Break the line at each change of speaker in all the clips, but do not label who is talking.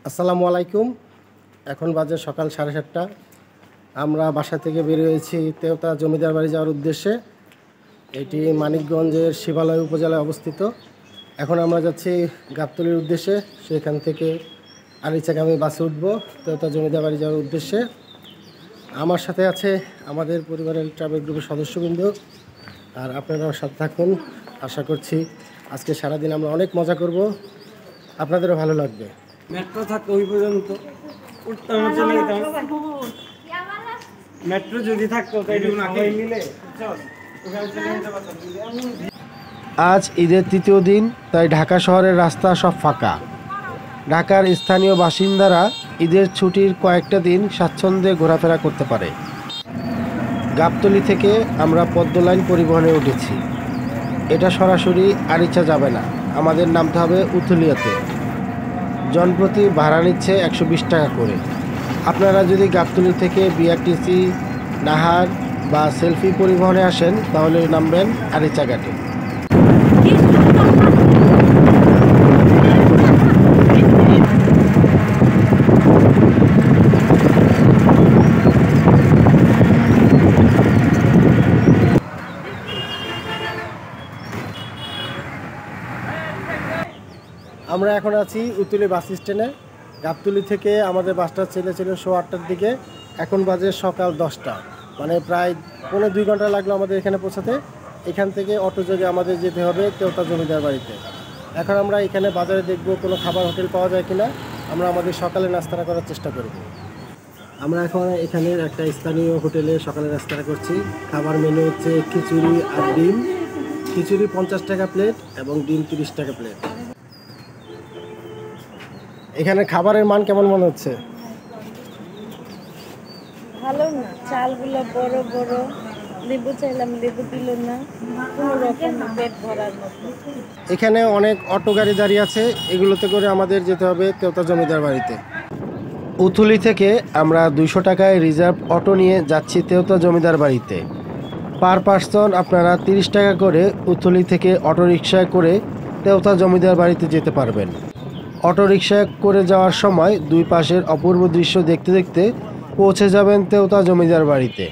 আসসালামু আলাইকুম। এখন বাজে সকাল 7:30। আমরা বাসা থেকে বের হয়েছি তেওতা জমিদার বাড়ি যাওয়ার উদ্দেশ্যে। এটি মানিকগঞ্জের শিবালয় উপজেলায় অবস্থিত। এখন আমরা যাচ্ছি গাবতলীর উদ্দেশ্যে। সেখান থেকে আরিচাগামী বাসে উঠব তেওতা জমিদার বাড়ি যাওয়ার উদ্দেশ্যে। আমার সাথে আছে আমাদের পরিবারের ট্রাভেল গ্রুপের সদস্যবৃন্দ। আর আপনারাও সাথে থাকুন। আশা করছি আজকে সারাদিন আমরা অনেক মজা করব, আপনাদেরও ভালো লাগবে।
মেট্রো থাকতো ওই পর্যন্ত উঠতাম, চলে যেতাম। মেট্রো যদি থাকতো তাইলে সবাই মিলে ওখানে চলে যেতে পারতাম।
আজ ঈদের তৃতীয় দিন, তাই ঢাকা শহরের রাস্তা সব ফাঁকা। ঢাকার স্থানীয় বাসিন্দারা ঈদের ছুটির কয়েকটা দিন স্বাচ্ছন্দ্যে ঘোরাফেরা করতে পারে। গাবতলী থেকে আমরা পদ্ম লাইন পরিবহনে উঠেছি। এটা সরাসরি আরিচা যাবে না, আমাদের নামতে হবে উথুলিয়াতে। জনপ্রতি ভাড়া নিচ্ছে 120 টাকা করে। আপনারা যদি গাবতলী থেকে বিআরটিসি, নাহার বা সেলফি পরিবহনে আসেন তাহলে নামবেন আরিচা ঘাটে। আমরা এখন আছি উতুলি বাস স্ট্যান্ডে। গাবতলী থেকে আমাদের বাসটা ছিল 8:30টার দিকে। এখন বাজে সকাল 10টা, মানে প্রায় 1.5-2 ঘন্টা লাগলো আমাদের এখানে পৌঁছাতে। এখান থেকে অটো যোগে আমাদের যেতে হবে তেওতা জমিদার বাড়িতে। এখন আমরা এখানে বাজারে দেখব কোনো খাবার হোটেল পাওয়া যায় কিনা। আমরা আমাদের সকালে নাস্তাটা করার চেষ্টা করব। আমরা এখন এখানের একটা স্থানীয় হোটেলে সকালে নাস্তাটা করছি। খাবার মেনু হচ্ছে খিচুড়ি আর ডিম। খিচুড়ি 50 টাকা প্লেট এবং ডিম 30 টাকা প্লেট। এখানে খাবারের মান কেমন মনে হচ্ছে?
ভালো না, চালগুলো বড় বড়, লেবু চাইলাম লেবু দিল না, কোনো রকম পেট ভরার মতো।
এখানে অনেক অটো গাড়ি দাঁড়িয়ে আছে, এগুলোতে করে আমাদের যেতে হবে তেওতা জমিদার বাড়িতে। উথুলি থেকে আমরা 200 টাকায় রিজার্ভ অটো নিয়ে যাচ্ছি তেওতা জমিদার বাড়িতে। পার পার্সন আপনারা 30 টাকা করে উথুলি থেকে অটো রিকশায় করে তেওতা জমিদার বাড়িতে যেতে পারবেন। অটো রিকশায় করে যাওয়ার সময় দুই পাশের অপূর্ব দৃশ্য দেখতে দেখতে পৌঁছে যাবেন তেওতা জমিদার বাড়িতে।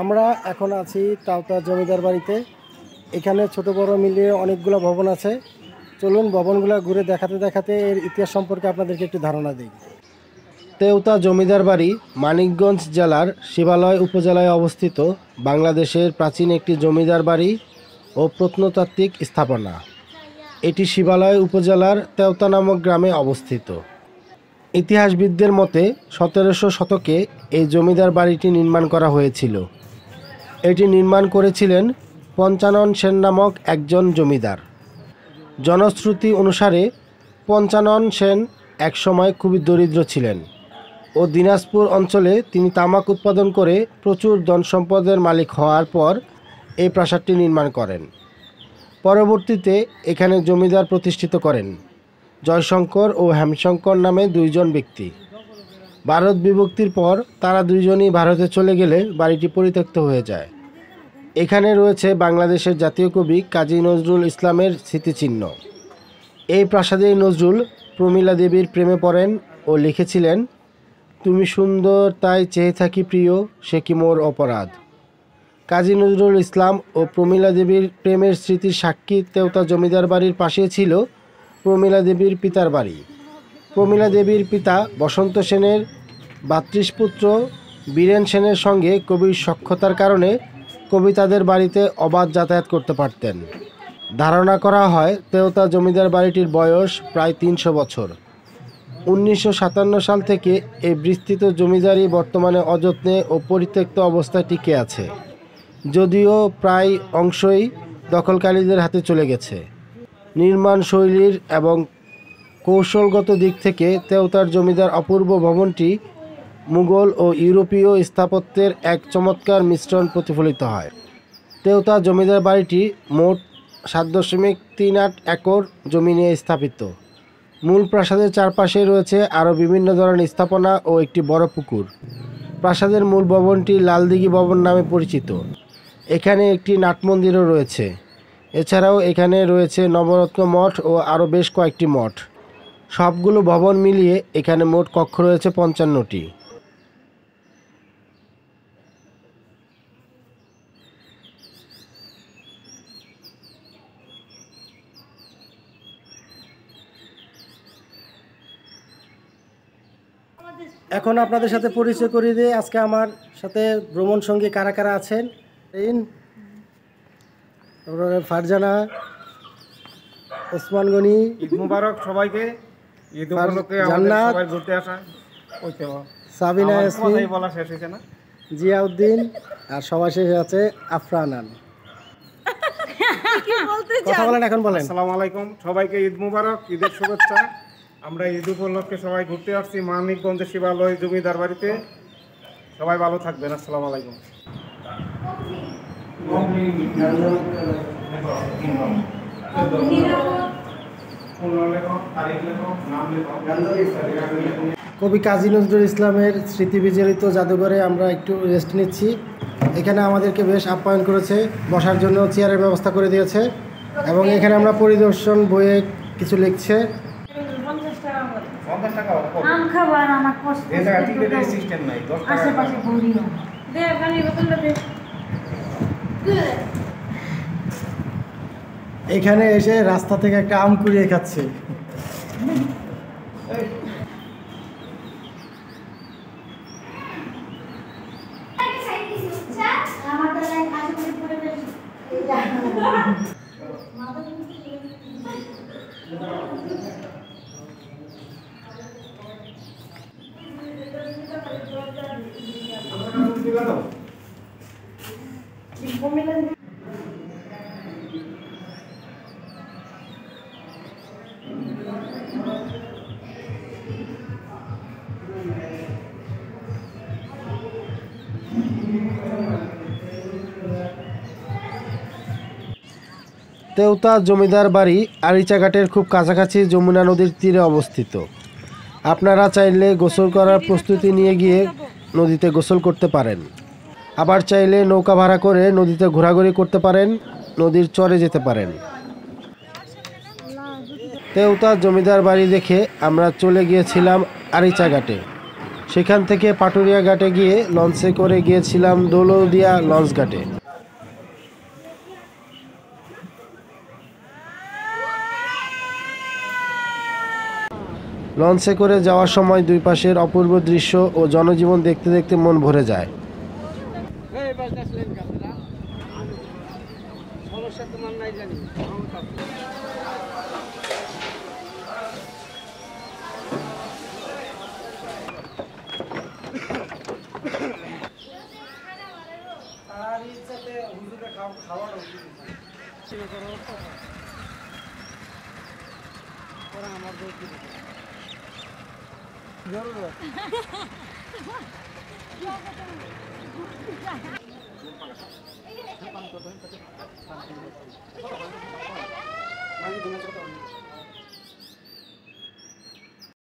আমরা এখন আছি তেওতা জমিদার বাড়িতে। এখানে ছোট বড় মিলিয়ে অনেকগুলো ভবন আছে। চলুন ভবনগুলো ঘুরে দেখাতে দেখাতে এর ইতিহাস সম্পর্কে আপনাদেরকে একটু ধারণা দিই। তেওতা জমিদার বাড়ি মানিকগঞ্জ জেলার শিবালয় উপজেলায় অবস্থিত বাংলাদেশের প্রাচীন একটি জমিদার বাড়ি ও প্রত্নতাত্ত্বিক স্থাপনা। এটি শিবালয় উপজেলার তেওতা নামক গ্রামে অবস্থিত। ইতিহাসবিদদের মতে 1700 শতকে এই জমিদার বাড়িটি নির্মাণ করা হয়েছিল। এটি নির্মাণ করেছিলেন পঞ্চানন সেন নামক একজন জমিদার। জনশ্রুতি অনুসারে পঞ্চানন সেন একসময় খুবই দরিদ্র ছিলেন ও দিনাজপুর অঞ্চলে তিনি তামাক উৎপাদন করে প্রচুর ধনসম্পদের মালিক হওয়ার পর এই প্রাসাদটি নির্মাণ করেন। পরবর্তীতে এখানে জমিদার প্রতিষ্ঠিত করেন জয়শঙ্কর ও হেমশঙ্কর নামে দুইজন ব্যক্তি। ভারত বিভক্তির পর তারা দুইজনই ভারতে চলে গেলে বাড়িটি পরিত্যক্ত হয়ে যায়। এখানে রয়েছে বাংলাদেশের জাতীয় কবি কাজী নজরুল ইসলামের স্মৃতিচিহ্ন। এই প্রাসাদেই নজরুল প্রমীলা দেবীর প্রেমে পড়েন ও লিখেছিলেন, তুমি সুন্দর তাই চেয়ে থাকি প্রিয়, সে কি মোর অপরাধ। কাজী নজরুল ইসলাম ও প্রমীলা দেবীর প্রেমের স্মৃতির সাক্ষী তেওতা জমিদার বাড়ির পাশে ছিল প্রমীলা দেবীর পিতার বাড়ি। প্রমীলা দেবীর পিতা বসন্ত সেনের ভ্রাতৃপুত্র বীরেন সেনের সঙ্গে কবির সখ্যতার কারণে কবি তাদের বাড়িতে অবাধ যাতায়াত করতে পারতেন। ধারণা করা হয় তেওতা জমিদার বাড়িটির বয়স প্রায় 300 বছর। 1957 সাল থেকে এই বিস্তৃত জমিদারি বর্তমানে অযত্নে ও পরিত্যক্ত অবস্থায় টিকে আছে, যদিও প্রায় অংশই দখলকারীদের হাতে চলে গেছে। নির্মাণ শৈলীর এবং কৌশলগত দিক থেকে তেওতার জমিদার অপূর্ব ভবনটি মুঘল ও ইউরোপীয় স্থাপত্যের এক চমৎকার মিশ্রণ প্রতিফলিত হয়। তেওতা জমিদার বাড়িটি মোট 7.38 একর জমি নিয়ে স্থাপিত। মূল প্রাসাদের চারপাশে রয়েছে আরও বিভিন্ন ধরনের স্থাপনা ও একটি বড় পুকুর। প্রাসাদের মূল ভবনটি লালদিঘি ভবন নামে পরিচিত। এখানে একটি নাট মন্দিরও রয়েছে। এছাড়াও এখানে রয়েছে নবরত্ন মঠ ও আরও বেশ কয়েকটি মঠ। সবগুলো ভবন মিলিয়ে এখানে মোট কক্ষ রয়েছে 55টি। এখন আপনাদের সাথে পরিচয় করিয়ে দিয়ে আজকে আমার সাথে ভ্রমণ সঙ্গী কারা কারা আছেন। তারপরে ফারজানা, ওসমান গনি,
ঈদ মুবারক সবাইকে। ঈদ উপলক্ষে আমাদের
জান্নাত,
সবাই ঘুরতে আসা হইতে হবে।
সাবিনা
আমার
ইয়াসমিন,
কথাই বলা শেষ হয়েছে না।
জিয়াউদ্দিন আর সবার শেষে আছে আফরানান। কথা বলেন, এখন বলেন।
আসসালামু আলাইকুম, সবাইকে ঈদ মুবারক, ঈদের শুভেচ্ছা। আমরা ঈদ উপলক্ষে সবাই ঘুরতে আসছি মানিকগঞ্জে শিবালয় জমিদার বাড়িতে। সবাই ভালো থাকবেন। আসসালামু আলাইকুম।
কবি কাজী নজরুল ইসলামের স্মৃতি বিজড়িত জাদুঘরে আমরা একটু রেস্ট নিচ্ছি। এখানে আমাদেরকে বেশ আপ্যায়ন করেছে, বসার জন্য চেয়ারের ব্যবস্থা করে দিয়েছে এবং এখানে আমরা পরিদর্শন বইয়ে কিছু লিখছে।
50 টাকা
আম খাবার আমার কষ্ট
এই জায়গা টিকেটের সিস্টেম নাই। 10 টাকা
আশেপাশে ঘুরিও
দে পানি বোতলটা দে।
এখানে এসে রাস্তা থেকে একটা আম কুড়িয়ে খাচ্ছে।
আমার তো লাইক আশেপাশে পরিবেশ
তেওতা জমিদার বাড়ি আরিচাঘাটের খুব কাছাকাছি যমুনা নদীর তীরে অবস্থিত। আপনারা চাইলে গোসল করার প্রস্তুতি নিয়ে গিয়ে নদীতে গোসল করতে পারেন, আবার চাইলে নৌকা ভাড়া করে নদীতে ঘোরাঘুরি করতে পারেন, নদীর চরে যেতে পারেন। তেওতা জমিদার বাড়ি দেখে আমরা চলে গিয়েছিলাম আরিচাঘাটে। সেখান থেকে পাটুরিয়া ঘাটে গিয়ে লঞ্চে করে গিয়েছিলাম দৌলদিয়া লঞ্চ ঘাটে। লঞ্চে করে যাওয়ার সময় দুই পাশের অপূর্ব দৃশ্য ও জনজীবন দেখতে দেখতে মন ভরে যায়।
জরুরত